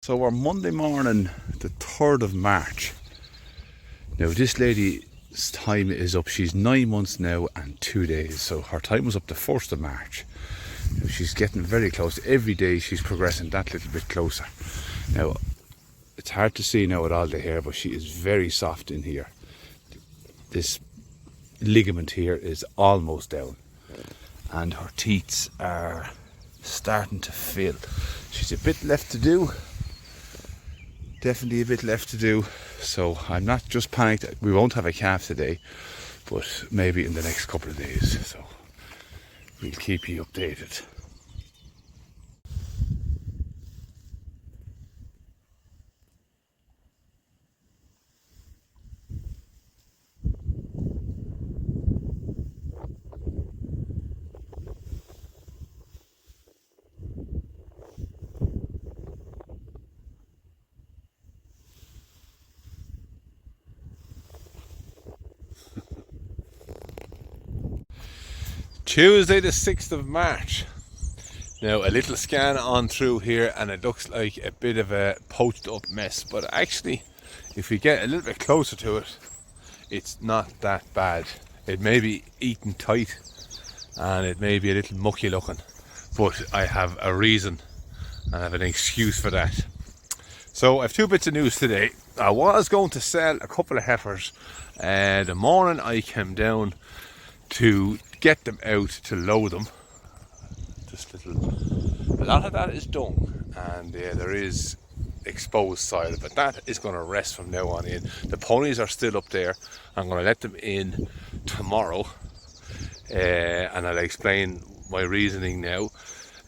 So we're Monday morning, the 3rd of March. Now this lady's time is up. She's 9 months now and 2 days. So her time was up the 1st of March. Now she's getting very close. Every day she's progressing that little bit closer. Now it's hard to see now with all the hair, but she is very soft in here. This ligament here is almost down. And her teeth are starting to fill. She's a bit left to do. Definitely a bit left to do, so I'm not just panicked. We won't have a calf today, but maybe in the next couple of days, so we'll keep you updated. Tuesday the 6th of March. Now a little scan on through here and it looks like a bit of a poached up mess, but actually if we get a little bit closer to it, it's not that bad. It may be eaten tight and it may be a little mucky looking, but I have a reason and I have an excuse for that. So I have two bits of news today. I was going to sell a couple of heifers. The morning I came down to get them out to load them. A lot of that is dung, and there is exposed soil, but that is going to rest from now on in. The ponies are still up there. I'm going to let them in tomorrow, and I'll explain my reasoning now.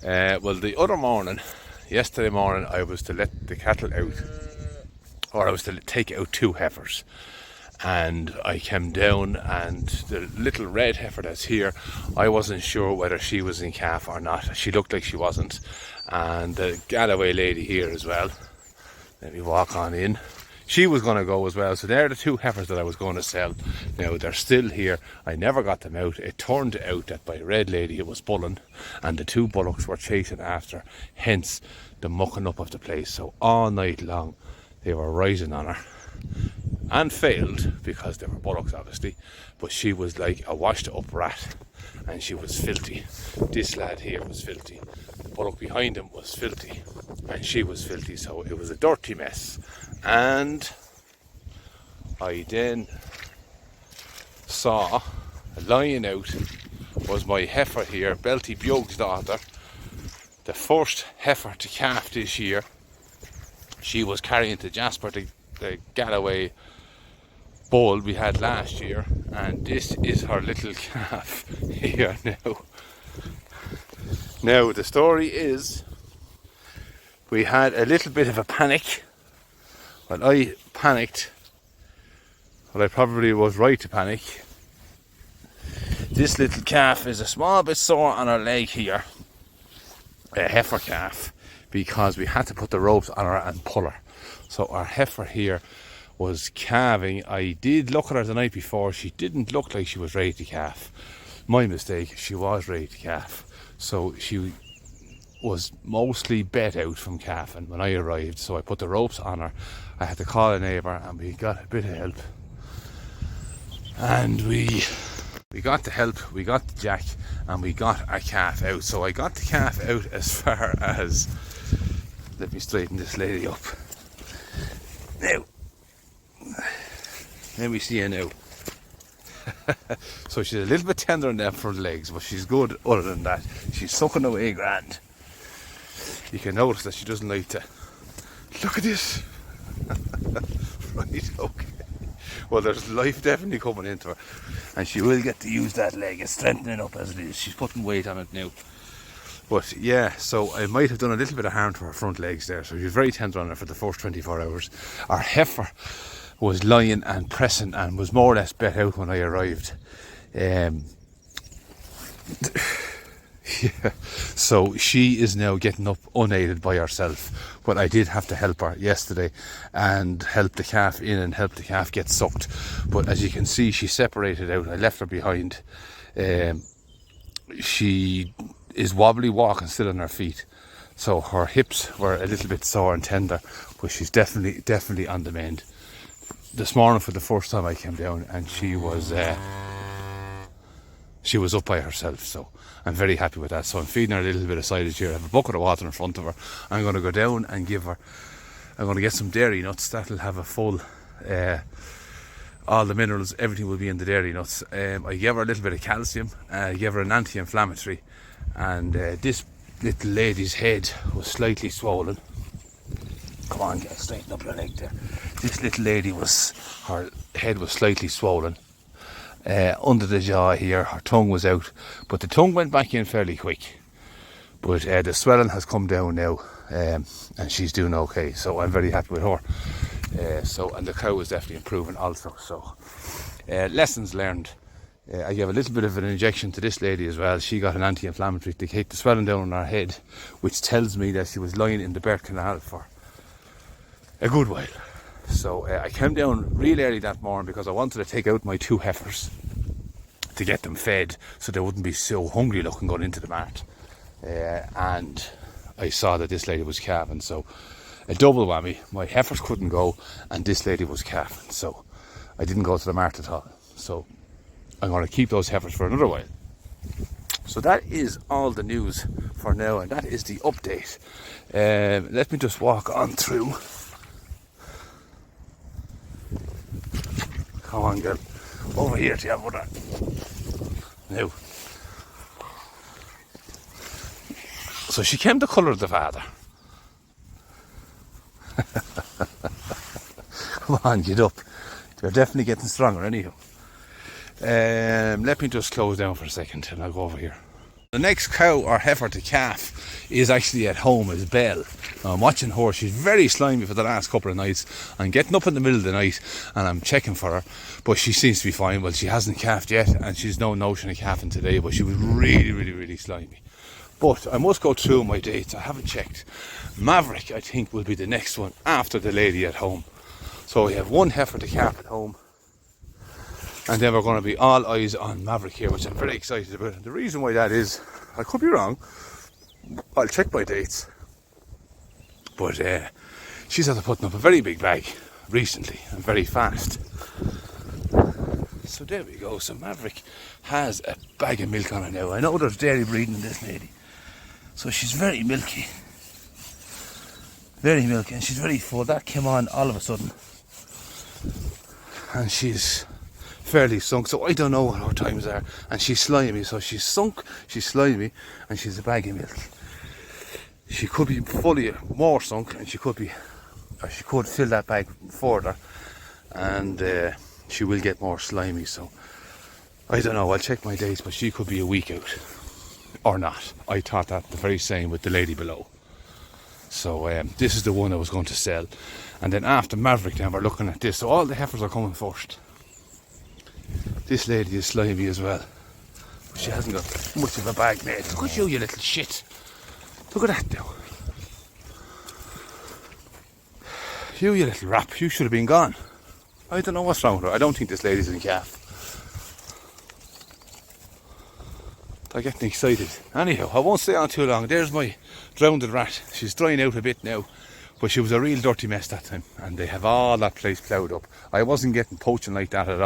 Well, the other morning, yesterday morning, I was to let the cattle out, or I was to take out two heifers. And I came down, and the little red heifer that's here, I wasn't sure whether she was in calf or not. She looked like she wasn't. And the Galloway lady here as well, let me walk on in, she was going to go as well. So they're the two heifers that I was going to sell. Now they're still here. I never got them out. It turned out that my red lady was bulling, and the two bullocks were chasing after, hence the mucking up of the place. So all night long they were rising on her. And failed because they were bullocks obviously, but she was like a washed up rat and she was filthy. This lad here was filthy, the bullock behind him was filthy, and she was filthy, so it was a dirty mess. And I then saw lying out was my heifer here, Belty Bjog's daughter, the first heifer to calf this year. She was carrying to Jasper the Galloway bull we had last year, and this is her little calf here now. Now the story is, we had a little bit of a panic. Well, I panicked. Well, I probably was right to panic. This little calf is a small bit sore on her leg here, a heifer calf, because we had to put the ropes on her and pull her. So our heifer here was calving. I did look at her the night before. She didn't look like she was ready to calf. My mistake, she was ready to calf. So she was mostly bet out from calving when I arrived. So I put the ropes on her. I had to call a neighbour and we got a bit of help. And we got the help, we got the jack, and we got a calf out. So I got the calf out as far as, let me straighten this lady up. Now, let me see her now. So she's a little bit tender in them front legs, but she's good other than that. She's sucking away grand. You can notice that she doesn't like to. Look at this. Right, okay. Well, there's life definitely coming into her, and she will get to use that leg. It's strengthening up as it is. She's putting weight on it now. But yeah, so I might have done a little bit of harm to her front legs there. So she was very tender on her for the first 24 hours. Our heifer was lying and pressing and was more or less bet out when I arrived. Yeah, so she is now getting up unaided by herself, but I did have to help her yesterday and help the calf in and help the calf get sucked. But as you can see, she separated out. I left her behind. She is wobbly walking still on her feet, So her hips were a little bit sore and tender, but she's definitely on the mend. This morning for the first time I came down and she was up by herself, so I'm very happy with that. So I'm feeding her a little bit of silage here. I have a bucket of water in front of her. I'm going to go down and I'm going to get some dairy nuts. That'll have a full, all the minerals, everything will be in the dairy nuts. I gave her a little bit of calcium, I gave her an anti-inflammatory, and this little lady's head was slightly swollen. Come on, get straighten up your leg there. This little lady her head was slightly swollen. Under the jaw here, her tongue was out, but the tongue went back in fairly quick. But the swelling has come down now, and she's doing okay, so I'm very happy with her. And the cow is definitely improving also. So lessons learned. I gave a little bit of an injection to this lady as well. She got an anti-inflammatory to keep the swelling down on her head, which tells me that she was lying in the birth canal for a good while. So I came down real early that morning because I wanted to take out my 2 heifers to get them fed so they wouldn't be so hungry looking going into the mart. And I saw that this lady was calving, so a double whammy. My heifers couldn't go and this lady was calving, so I didn't go to the mart at all. So I'm going to keep those heifers for another while. So that is all the news for now, and that is the update. Let me just walk on through. Come on, girl. Over here to your mother. Now. So she came the colour of the father. Come on, get up. You're definitely getting stronger anyhow. Let me just close down for a second and I'll go over here. The next cow or heifer to calf is actually at home, is Belle. Now I'm watching her. She's very slimy for the last couple of nights. I'm getting up in the middle of the night and I'm checking for her, but she seems to be fine. Well, she hasn't calved yet and she's no notion of calving today, but she was really slimy. But I must go through my dates. I haven't checked. Maverick, I think, will be the next one after the lady at home. So we have 1 heifer to calf at home. And then we're going to be all eyes on Maverick here, which I'm very excited about. And the reason why that is, I could be wrong. I'll check my dates. But she's after putting up a very big bag recently and very fast. So there we go. So Maverick has a bag of milk on her now. I know there's dairy breeding in this lady. So she's very milky. Very milky, and she's very full. That came on all of a sudden. And she's fairly sunk, so I don't know what her times are. And she's slimy, so she's sunk, she's slimy, and she's a bag of milk. She could be fully more sunk, and she could fill that bag further, and she will get more slimy. So I don't know, I'll check my dates, but she could be a week out or not. I thought that the very same with the lady below. So this is the one I was going to sell, and then after Maverick then we're looking at this. So all the heifers are coming first. This lady is slimy as well, but she hasn't got much of a bag made. Look at you little shit. Look at that now. You little rap, you should have been gone. I don't know what's wrong with her. I don't think this lady's in calf. They're getting excited. Anyhow, I won't stay on too long. There's my drowned rat. She's drying out a bit now, but she was a real dirty mess that time, and they have all that place ploughed up. I wasn't getting poaching like that at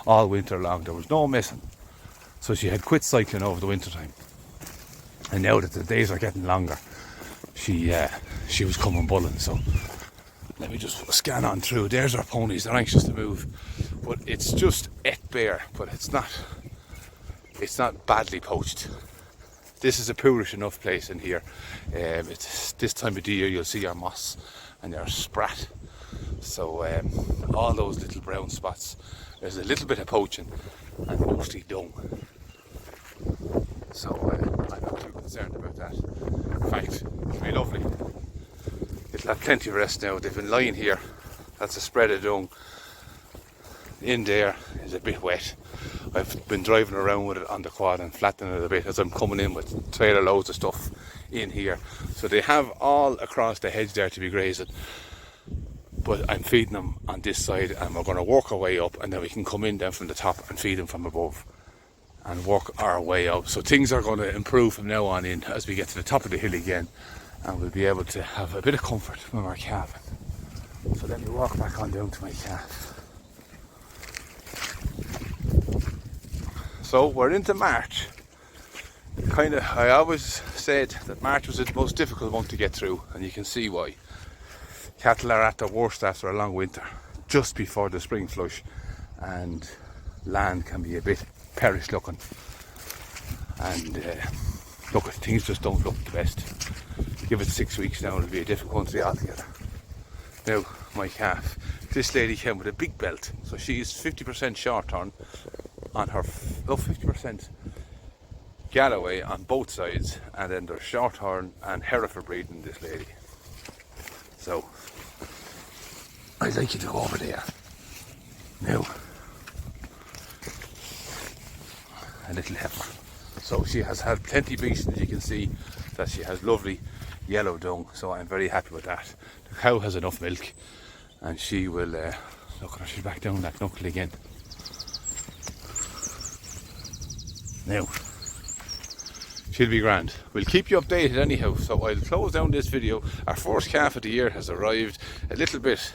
all winter long. There was no messing. So she had quit cycling over the winter time, and now that the days are getting longer, she was coming bulling. So let me just scan on through. There's our ponies. They're anxious to move, but it's just et bare, but it's not badly poached. This is a poorish enough place in here. It's this time of the year you'll see our moss and our sprat. So all those little brown spots, there's a little bit of poaching and mostly dung. So I'm not too concerned about that. In fact, it'll be lovely. It'll have plenty of rest now. They've been lying here. That's a spread of dung. In there is a bit wet. I've been driving around with it on the quad and flattening it a bit as I'm coming in with trailer loads of stuff in here. So they have all across the hedge there to be grazing, but I'm feeding them on this side, and we're going to work our way up, and then we can come in down from the top and feed them from above and work our way up. So things are going to improve from now on in as we get to the top of the hill again, and we'll be able to have a bit of comfort when we're calving. So let me walk back on down to my calf. So we're into March. I always said that March was the most difficult month to get through, and you can see why. Cattle are at their worst after a long winter, just before the spring flush, and land can be a bit perish looking. And look, things just don't look the best. Give it 6 weeks now, it'll be a different country altogether. Now, my calf, this lady came with a big belt, so she's 50% shorthorn on her, 50% Galloway on both sides, and then there's shorthorn and Hereford breeding this lady. So I'd like you to go over there. Now, a little heifer. So she has had plenty beaten, as you can see that she has lovely yellow dung, so I'm very happy with that. The cow has enough milk, and she will, look at her, she's back down that knuckle again. Now, she'll be grand. We'll keep you updated anyhow, so I'll close down this video. Our first calf of the year has arrived. A little bit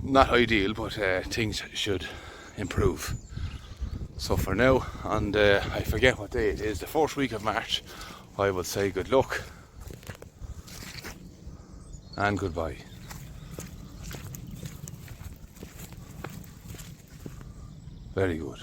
not ideal, but things should improve. So for now, and I forget what day it is, the first week of March, I will say good luck and goodbye. Very good.